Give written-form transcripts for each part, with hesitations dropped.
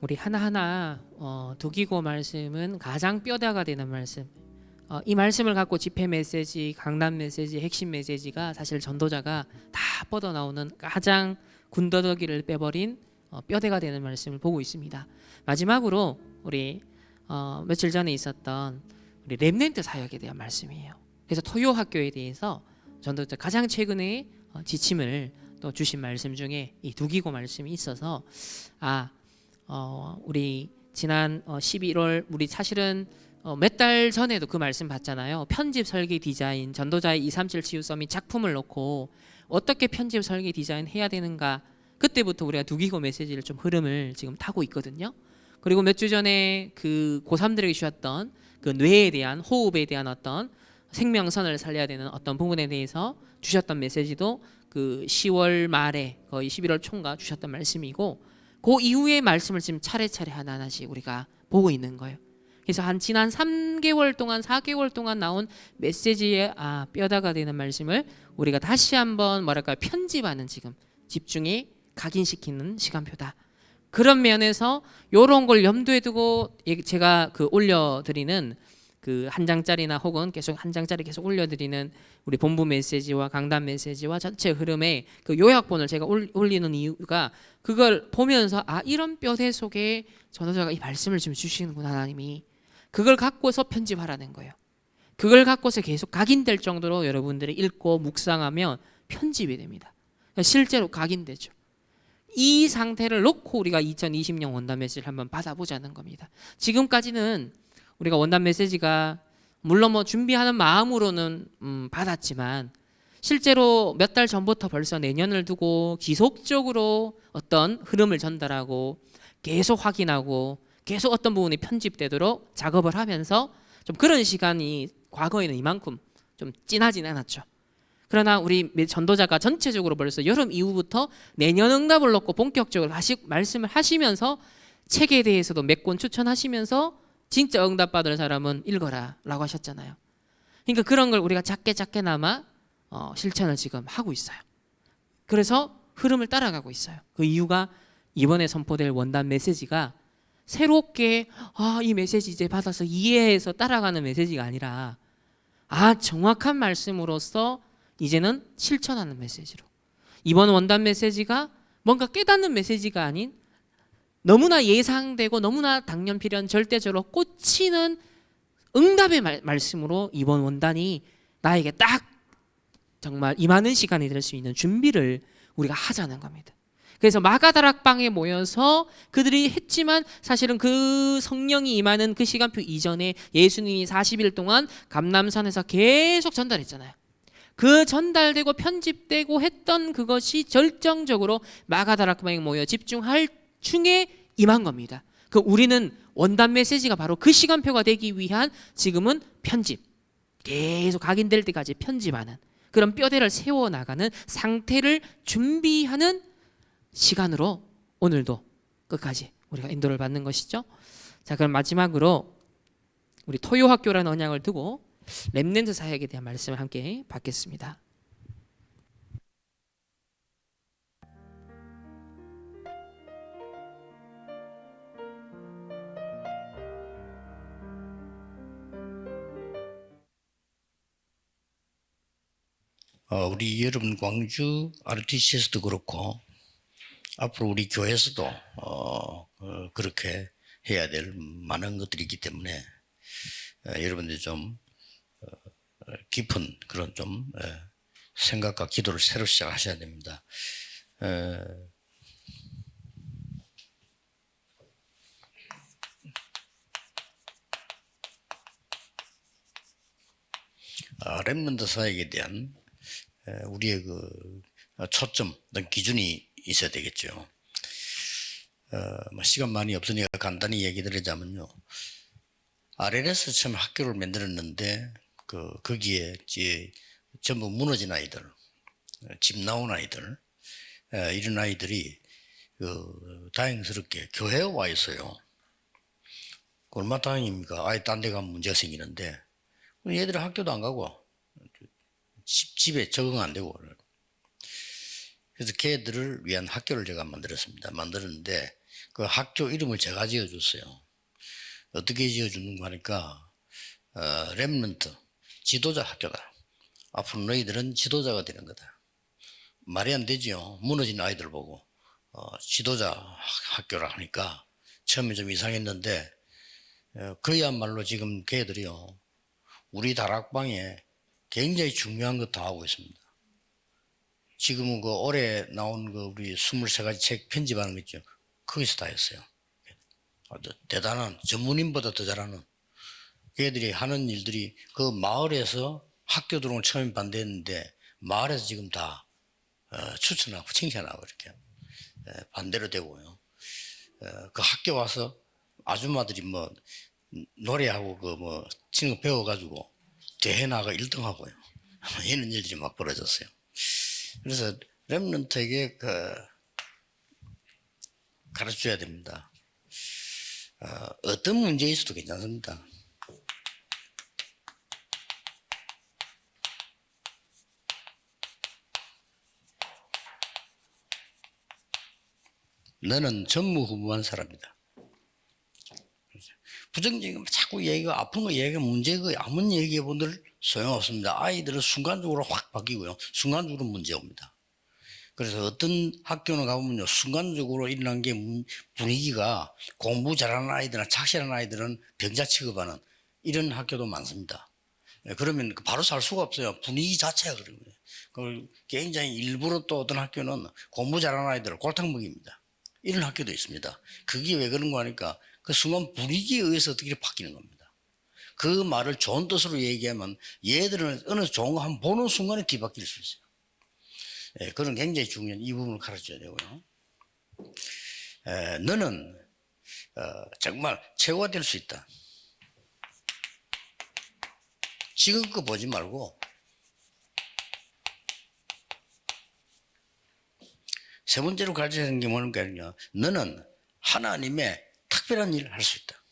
우리 하나하나 두기고 말씀은 가장 뼈대가 되는 말씀. 이 말씀을 갖고 집회 메시지, 강단 메시지, 핵심 메시지가 사실 전도자가 다 뻗어나오는 가장 군더더기를 빼버린 뼈대가 되는 말씀을 보고 있습니다. 마지막으로 우리 며칠 전에 있었던 우리 렘넌트 사역에 대한 말씀이에요. 그래서 토요 학교에 대해서 전도자 가장 최근에 지침을 또 주신 말씀 중에 이 두기고 말씀이 있어서 우리 지난 11월 우리 사실은 몇 달 전에도 그 말씀 봤잖아요. 편집 설계 디자인 전도자의 237 치유 서밋 작품을 놓고 어떻게 편집 설계 디자인 해야 되는가, 그때부터 우리가 두기고 메시지를 좀 흐름을 지금 타고 있거든요. 그리고 몇 주 전에 그 고3들에게 주셨던 그 뇌에 대한 호흡에 대한 어떤 생명선을 살려야 되는 어떤 부분에 대해서 주셨던 메시지도 그 10월 말에 거의 11월 초인가 주셨던 말씀이고, 그 이후의 말씀을 지금 차례차례 하나하나씩 우리가 보고 있는 거예요. 그래서 한 지난 3개월 동안 4개월 동안 나온 메시지의 뼈다가 되는 말씀을 우리가 다시 한번 뭐랄까 편집하는, 지금 집중에 각인시키는 시간표다. 그런 면에서 이런 걸 염두에 두고 제가 그 올려드리는 그 한 장짜리나 혹은 계속 한 장짜리 계속 올려드리는 우리 본부 메시지와 강단 메시지와 전체 흐름의 그 요약본을 제가 올리는 이유가, 그걸 보면서 이런 뼈대 속에 전도자가 이 말씀을 지금 주시는구나, 하나님이. 그걸 갖고서 편집하라는 거예요. 그걸 갖고서 계속 각인될 정도로 여러분들이 읽고 묵상하면 편집이 됩니다. 실제로 각인되죠. 이 상태를 놓고 우리가 2020년 원단 메시지를 한번 받아보자는 겁니다. 지금까지는 우리가 원단 메시지가 물론 뭐 준비하는 마음으로는 받았지만, 실제로 몇 달 전부터 벌써 내년을 두고 지속적으로 어떤 흐름을 전달하고 계속 확인하고 계속 어떤 부분이 편집되도록 작업을 하면서 좀 그런 시간이 과거에는 이만큼 좀 진하진 않았죠. 그러나 우리 전도자가 전체적으로 벌써 여름 이후부터 내년 응답을 놓고 본격적으로 말씀을 하시면서 책에 대해서도 몇 권 추천하시면서 진짜 응답받을 사람은 읽어라 라고 하셨잖아요. 그러니까 그런 걸 우리가 작게나마 실천을 지금 하고 있어요. 그래서 흐름을 따라가고 있어요. 그 이유가 이번에 선포될 원단 메시지가 새롭게 이 메시지 이제 받아서 이해해서 따라가는 메시지가 아니라 정확한 말씀으로서 이제는 실천하는 메시지로, 이번 원단 메시지가 뭔가 깨닫는 메시지가 아닌 너무나 예상되고 너무나 당연필연 절대적으로 꽂히는 응답의 말씀으로 이번 원단이 나에게 딱 정말 임하는 시간이 될 수 있는 준비를 우리가 하자는 겁니다. 그래서 마가다락방에 모여서 그들이 했지만 사실은 그 성령이 임하는 그 시간표 이전에 예수님이 40일 동안 감람산에서 계속 전달했잖아요. 그 전달되고 편집되고 했던 그것이 절정적으로 마가다락방에 모여 집중할 중에 임한 겁니다. 그 우리는 원단 메시지가 바로 그 시간표가 되기 위한 지금은 편집, 계속 각인될 때까지 편집하는 그런 뼈대를 세워나가는 상태를 준비하는 시간으로 오늘도 끝까지 우리가 인도를 받는 것이죠. 자, 그럼 마지막으로 우리 토요학교라는 언약을 두고 렘넌트 사역에 대한 말씀을 함께 받겠습니다. 우리 여러분 광주 RTC에서도 그렇고 앞으로 우리 교회에서도 그렇게 해야 될 많은 것들이 있기 때문에 여러분들이 좀 깊은 그런 좀 생각과 기도를 새로 시작하셔야 됩니다. 렘넌트 사역에 대한 우리의 그 초점, 기준이 있어야 되겠죠. 시간 많이 없으니까 간단히 얘기 드리자면요. RL에서 처음 학교를 만들었는데 거기에 이제 전부 무너진 아이들, 집 나온 아이들, 이런 아이들이 다행스럽게 교회에 와 있어요. 얼마나 다행입니까? 아예 딴 데 가면 문제가 생기는데 얘들은 학교도 안 가고 집에 적응 안 되고, 그래서 걔들을 위한 학교를 제가 만들었습니다. 만들었는데 그 학교 이름을 제가 지어줬어요. 어떻게 지어주는가 하니까 렘넌트, 지도자 학교다. 앞으로 너희들은 지도자가 되는 거다. 말이 안 되지요. 무너진 아이들 보고 지도자 학교라 하니까 처음에 좀 이상했는데 그야말로 지금 걔들이요. 우리 다락방에 굉장히 중요한 거 다 하고 있습니다. 지금은 그 올해 나온 그 우리 23가지 책 편집하는 거 있죠. 거기서 다 했어요. 대단한 전문인보다 더 잘하는 걔들이 하는 일들이 그 마을에서 학교 들어온 처음에 반대했는데 마을에서 지금 다 추천하고 칭찬하고 이렇게 반대로 되고요. 그 학교 와서 아줌마들이 뭐 노래하고 그 뭐 치는 거 배워가지고 대회 나가 1등하고요. 이런 일들이 막 벌어졌어요. 그래서 렘넌트에게 가르쳐야 됩니다. 어떤 문제에 있어도 괜찮습니다. 너는 전무후무한 사람이다. 부정적인 거 자꾸 얘기가 아픈 거 얘기가 문제고 아무리 얘기해 본들 소용없습니다. 아이들은 순간적으로 확 바뀌고요. 순간적으로 문제 옵니다. 그래서 어떤 학교는 가보면요. 순간적으로 일어난 게 분위기가 공부 잘하는 아이들이나 착실한 아이들은 병자 취급하는 이런 학교도 많습니다. 그러면 바로 살 수가 없어요. 분위기 자체가 그런 거예요. 굉장히 일부러 또 어떤 학교는 공부 잘하는 아이들을 골탕 먹입니다. 이런 학교도 있습니다. 그게 왜 그런가 하니까 그 순간 분위기에 의해서 어떻게 바뀌는 겁니다. 그 말을 좋은 뜻으로 얘기하면 얘들은 어느 좋은 거 한번 보는 순간에 뒤바뀔 수 있어요. 그런 굉장히 중요한 이 부분을 가르쳐야 되고요. 너는 정말 최고가 될 수 있다. 지금 거 보지 말고 세 번째로 가르쳐야 하는 게 뭐냐면 너는 하나님의 특별한 일을 할 수 있다.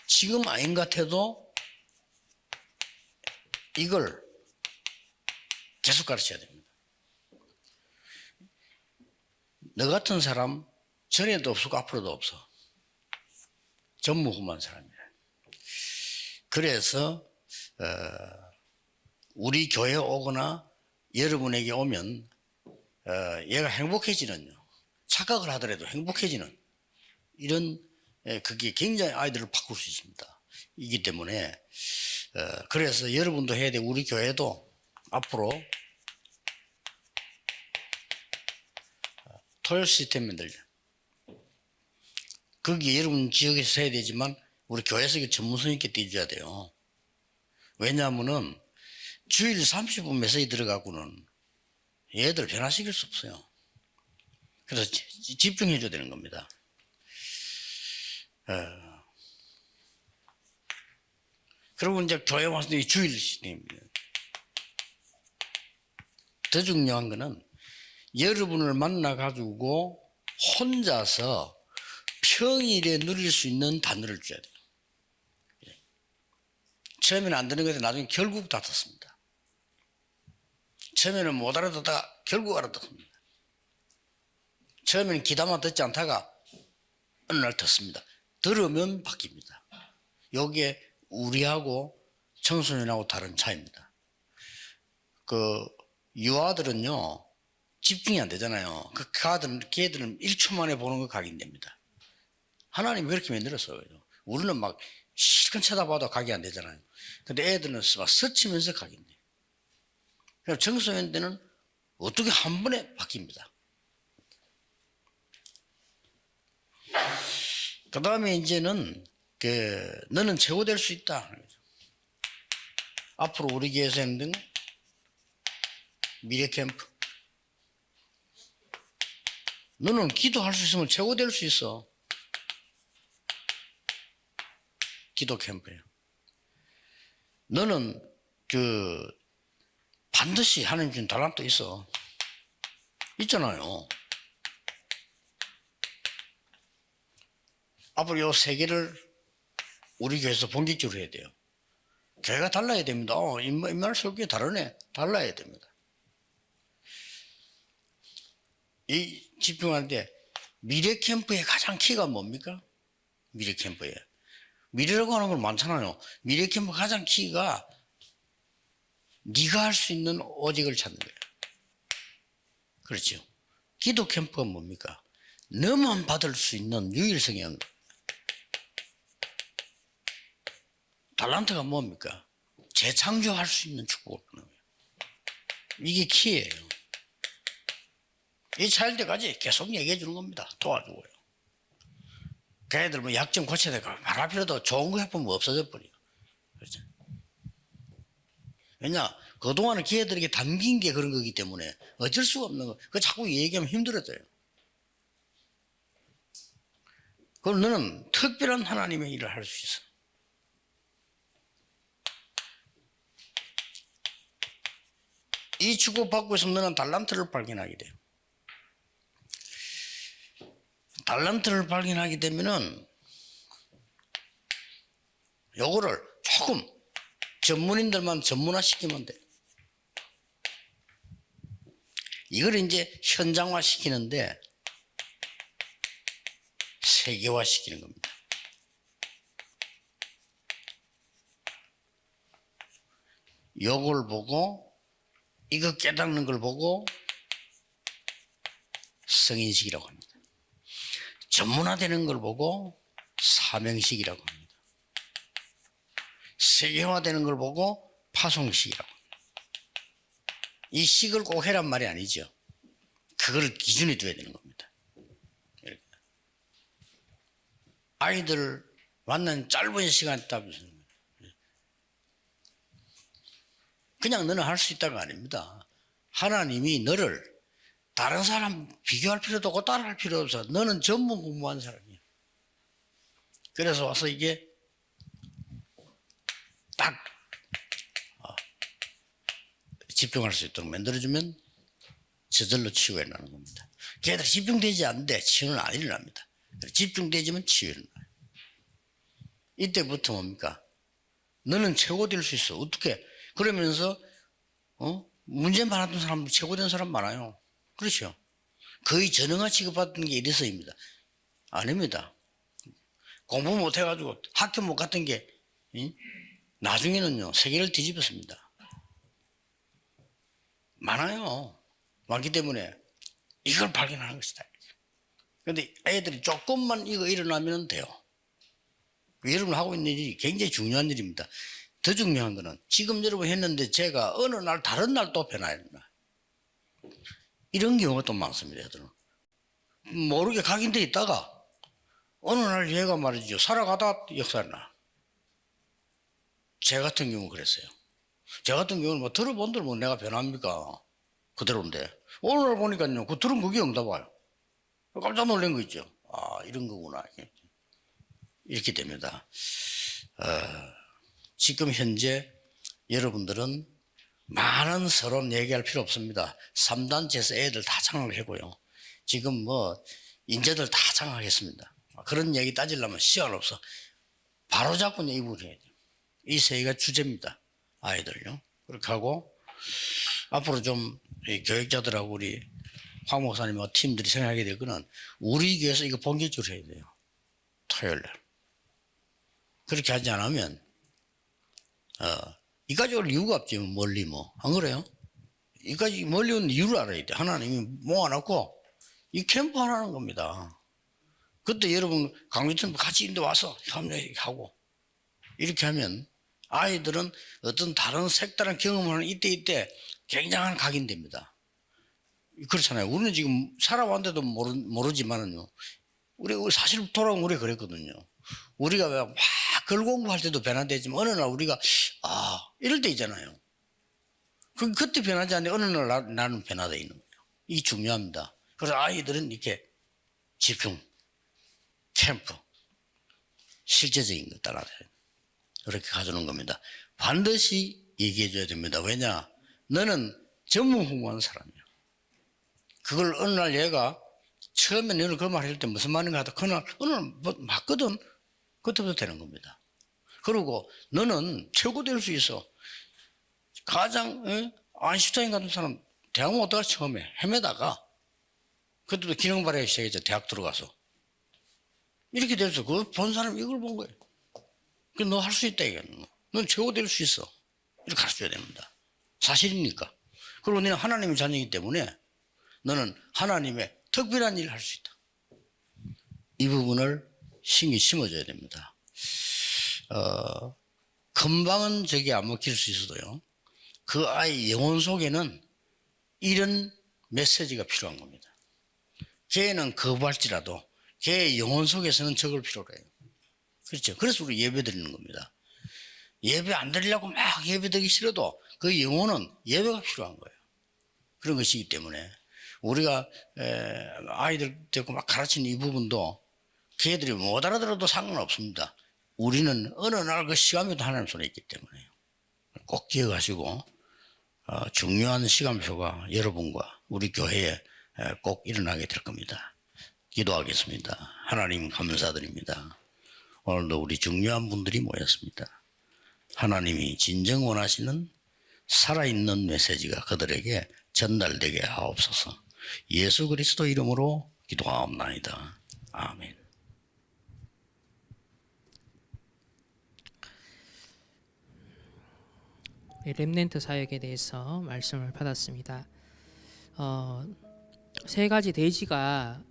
지금 아닌 것 같아도 이걸 계속 가르쳐야 됩니다. 너 같은 사람 전에도 없었고 앞으로도 없어. 전무후무한 사람이야. 그래서 우리 교회 오거나 여러분에게 오면 얘가 행복해지는 착각을 하더라도 행복해지는 이런 그게 굉장히 아이들을 바꿀 수 있습니다. 이기 때문에 그래서 여러분도 해야 되고 우리 교회도 앞으로 토요 시스템 만들자. 거기에 여러분 지역에서 해야 되지만 우리 교회에서 전문성 있게 뛰어줘야 돼요. 왜냐하면은 주일 30분 메시지 들어가고는 얘들 변화시킬 수 없어요. 그래서 집중해 줘야 되는 겁니다. 그리고 이제 교회 와서 이 주일 시스템입니다. 더 중요한 거는 여러분을 만나가지고 혼자서 평일에 누릴 수 있는 단어를 줘야 돼요. 처음에는 안 되는 건데 나중에 결국 다 듣습니다. 처음에는 못 알아듣다가 결국 알아듣습니다. 처음에는 귀담아 듣지 않다가 어느 날 듣습니다. 들으면 바뀝니다. 요게 우리하고 청소년하고 다른 차이입니다. 그 유아들은요 집중이 안 되잖아요. 그 걔들은 1초 만에 보는 거 각인됩니다. 하나님이 그렇게 만들었어요. 우리는 막 실컷 쳐다봐도 각이 안 되잖아요. 근데 애들은 막 스치면서 각인돼. 그럼 청소년들은 어떻게 한 번에 바뀝니다. 그 다음에 이제는 너는 최고 될 수 있다. 앞으로 우리 교회에서 했는 미래 캠프. 너는 기도할 수 있으면 최고 될 수 있어. 기도 캠프예요. 너는 반드시 하나님 준 달란트 있어. 있잖아요. 앞으로 요 세 개를 우리 교회에서 본격적으로 해야 돼요. 교회가 달라야 됩니다. 인말 설교가 다르네. 달라야 됩니다. 이 집중하는데 미래 캠프의 가장 키가 뭡니까? 미래 캠프에. 미래라고 하는 건 많잖아요. 미래 캠프 가장 키가 네가 할 수 있는 오직을 찾는 거예요. 그렇죠. 기도 캠프가 뭡니까? 너만 받을 수 있는 유일성이 없는 거예요. 달란트가 뭡니까? 재창조할 수 있는 축복을 하는 거예요. 이게 키예요. 이 차일 때까지 계속 얘기해 주는 겁니다. 도와주고요. 걔들 뭐 약점 고쳐야 되고 말할 필요도 좋은 거 해보면 없어져 버려요. 그렇죠. 왜냐? 그동안은 걔들에게 담긴 게 그런 거기 때문에 어쩔 수가 없는 거. 그거 자꾸 얘기하면 힘들어져요. 그럼 너는 특별한 하나님의 일을 할 수 있어. 이 축복받고 있으면 너는 달란트를 발견하게 돼요. 달란트를 발견하게 되면은 요거를 조금 전문인들만 전문화시키면 돼. 이걸 이제 현장화시키는데 세계화시키는 겁니다. 요걸 보고 이거 깨닫는 걸 보고 성인식이라고 합니다. 전문화되는 걸 보고 사명식이라고 합니다. 세계화되는 걸 보고 파송식이라고 합니다. 이 식을 꼭 해란 말이 아니죠. 그걸 기준에 둬야 되는 겁니다. 아이들 만난 짧은 시간 따면서 그냥 너는 할 수 있다가 아닙니다. 하나님이 너를 다른 사람 비교할 필요도 없고 따라할 필요 없어. 너는 전문 공부한 사람이야. 그래서 와서 이게 딱 집중할 수 있도록 만들어주면 저절로 치유가 일어나는 겁니다. 걔들 집중되지 않는데 치유는 안 일어납니다. 집중되지만 치유 일어나요. 이때부터 뭡니까? 너는 최고 될 수 있어. 어떻게? 그러면서 문제 많았던 사람도 최고 된 사람 많아요. 그렇죠? 거의 전능화 취급받던 게 이래서입니다. 아닙니다. 공부 못해가지고 학교 못 갔던 게 나중에는요 세계를 뒤집었습니다. 많아요. 많기 때문에 이걸 발견하는 것이다. 그런데 애들이 조금만 이거 일어나면 돼요. 여러분 하고 있는 일이 굉장히 중요한 일입니다. 더 중요한 거는 지금 여러분 했는데 제가 어느 날 다른 날 또 변화했나. 이런 경우가 또 많습니다. 애들은. 모르게 각인돼 있다가 어느 날 얘가 말이죠. 살아가다 역사나. 제 같은 경우 그랬어요. 제 같은 경우는 뭐 들어본들 뭐 내가 변합니까? 그대로인데. 어느 날 보니까요. 그 들은 그게 응답 와요. 깜짝 놀란 거 있죠. 아, 이런 거구나. 이렇게 됩니다. 지금 현재 여러분들은 많은 서론 얘기할 필요 없습니다. 3단체에서 애들 다 장악하고요. 지금 뭐 인재들 다 장악하겠습니다. 그런 얘기 따지려면 시간 없어. 바로 잡고 입을 해야 돼요. 이 세 개가 주제입니다. 아이들요. 그렇게 하고 앞으로 좀 교육자들하고 우리 황 목사님과 팀들이 생각하게 될 거는 우리 교회에서 이거 본격적으로 해야 돼요. 토요일날. 그렇게 하지 않으면 이까지 올 이유가 없지. 멀리 뭐. 안 그래요? 이까지 멀리 온 이유를 알아야 돼. 하나님이 모아놓고 이 캠프 하라는 겁니다. 그때 여러분 강주팀 같이 인도 와서 협력하고 이렇게 하면 아이들은 어떤 다른 색다른 경험을 하는 이때 굉장한 각인됩니다. 그렇잖아요. 우리는 지금 살아왔는데도 모르지만은요. 우리 사실 돌아온 우리 그랬거든요. 우리가 막 글 공부할 때도 변화되지만 어느 날 우리가 이럴 때 있잖아요. 그때 변하지 않는데 어느 날 나는 변화되어 있는 거예요. 이게 중요합니다. 그래서 아이들은 이렇게 집중, 캠프, 실제적인 거 따라서 그렇게 가져오는 겁니다. 반드시 얘기해 줘야 됩니다. 왜냐? 너는 전문 공부하는 사람이야. 그걸 어느 날 얘가 처음에 너는 그 말 할 때 무슨 말인가 하다 그날 어느 날 맞거든. 그때부터 되는 겁니다. 그리고 너는 최고 될 수 있어. 가장 아인슈타인 같은 사람 대학 못 가서 처음에 헤매다가 그때도 기능 발휘하기 시작했죠. 대학 들어가서. 이렇게 돼서 그 본 사람이 이걸 본 거예요. 그 너 할 수 있다 이게. 넌 최고 될 수 있어. 이렇게 가르쳐야 됩니다. 사실이니까. 그리고 너는 하나님의 자녀이기 때문에 너는 하나님의 특별한 일을 할 수 있다. 이 부분을 신기 심어줘야 됩니다. 금방은 저게 안 먹힐 수 있어도요. 그 아이 영혼 속에는 이런 메시지가 필요한 겁니다. 걔는 거부할지라도 걔의 영혼 속에서는 저걸 필요로 해요. 그렇죠. 그래서 우리 예배 드리는 겁니다. 예배 안 드리려고 막 예배 드리기 싫어도 그 영혼은 예배가 필요한 거예요. 그런 것이기 때문에 우리가 아이들 데리고 막 가르치는 이 부분도 걔들이 못 알아들어도 상관없습니다. 우리는 어느 날 그 시간표도 하나님 손에 있기 때문에요. 꼭 기억하시고 중요한 시간표가 여러분과 우리 교회에 꼭 일어나게 될 겁니다. 기도하겠습니다. 하나님 감사드립니다. 오늘도 우리 중요한 분들이 모였습니다. 하나님이 진정 원하시는 살아있는 메시지가 그들에게 전달되게 하옵소서. 예수 그리스도 이름으로 기도하옵나이다. 아멘. 렘넌트 사역에 대해서 말씀을 받았습니다. 세 가지 대지가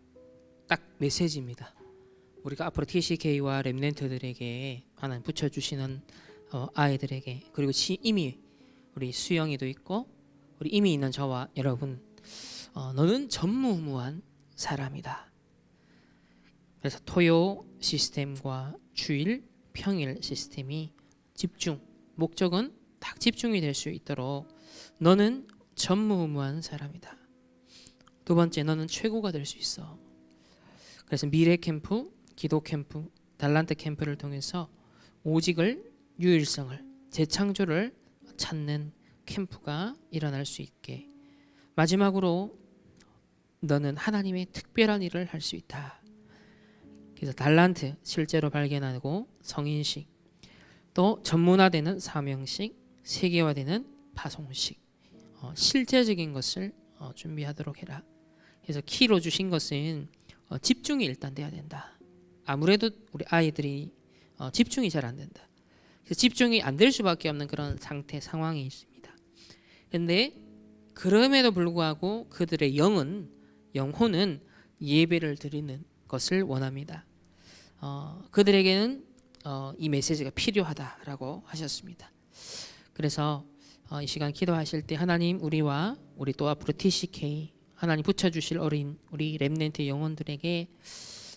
딱 메시지입니다. 우리가 앞으로 TCK와 렘넌트들에게 하나님 붙여주시는 아이들에게, 그리고 이미 우리 수영이도 있고 우리 이미 있는 저와 여러분, 너는 전무후무한 사람이다. 그래서 토요 시스템과 주일, 평일 시스템이 집중, 목적은 딱 집중이 될 수 있도록 너는 전무후무한 사람이다. 두 번째, 너는 최고가 될 수 있어. 그래서 미래 캠프, 기도 캠프, 달란트 캠프를 통해서 오직을, 유일성을, 재창조를 찾는 캠프가 일어날 수 있게. 마지막으로 너는 하나님의 특별한 일을 할 수 있다. 그래서 달란트 실제로 발견하고 성인식, 또 전문화되는 사명식, 세계화되는 파송식, 실제적인 것을 준비하도록 해라. 그래서 키로 주신 것은 집중이 일단 돼야 된다. 아무래도 우리 아이들이 집중이 잘 안 된다. 그래서 집중이 안 될 수밖에 없는 그런 상태, 상황이 있습니다. 그런데 그럼에도 불구하고 그들의 영혼은 예배를 드리는 것을 원합니다. 그들에게는 이 메시지가 필요하다라고 하셨습니다. 그래서 이 시간 기도하실 때 하나님, 우리와 우리 또 앞으로 TCK 하나님 붙여주실 어린 우리 렘넌트 영혼들에게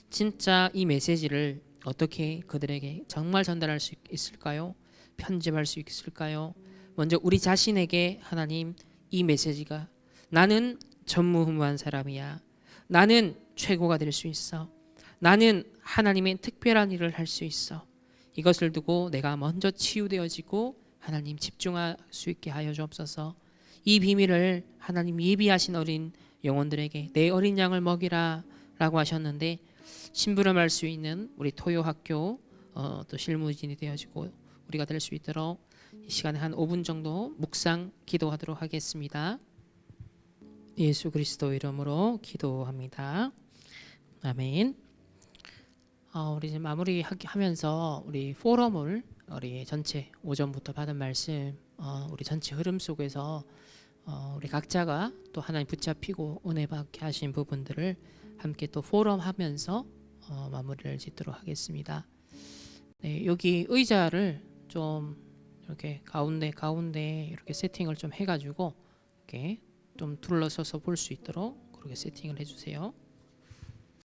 진짜 이 메시지를 어떻게 그들에게 정말 전달할 수 있을까요? 편집할 수 있을까요? 먼저 우리 자신에게 하나님, 이 메시지가 나는 전무후무한 사람이야. 나는 최고가 될 수 있어. 나는 하나님의 특별한 일을 할 수 있어. 이것을 두고 내가 먼저 치유되어지고 하나님 집중할 수 있게 하여 주옵소서. 이 비밀을 하나님 예비하신 어린 영혼들에게 내 어린 양을 먹이라 라고 하셨는데, 심부름할 수 있는 우리 토요학교 또 실무진이 되어지고 우리가 될 수 있도록 이 시간에 한 5분 정도 묵상 기도하도록 하겠습니다. 예수 그리스도 이름으로 기도합니다. 아멘. 우리 이제 마무리하면서 우리 포럼을 우리 전체 오전부터 받은 말씀, 우리 전체 흐름 속에서 우리 각자가 또 하나님 붙잡히고 은혜 받게 하신 부분들을 함께 또 포럼하면서 마무리를 짓도록 하겠습니다. 네, 여기 의자를 좀 이렇게 가운데 이렇게 세팅을 좀 해가지고 이렇게 좀 둘러서서 볼 수 있도록 그렇게 세팅을 해주세요.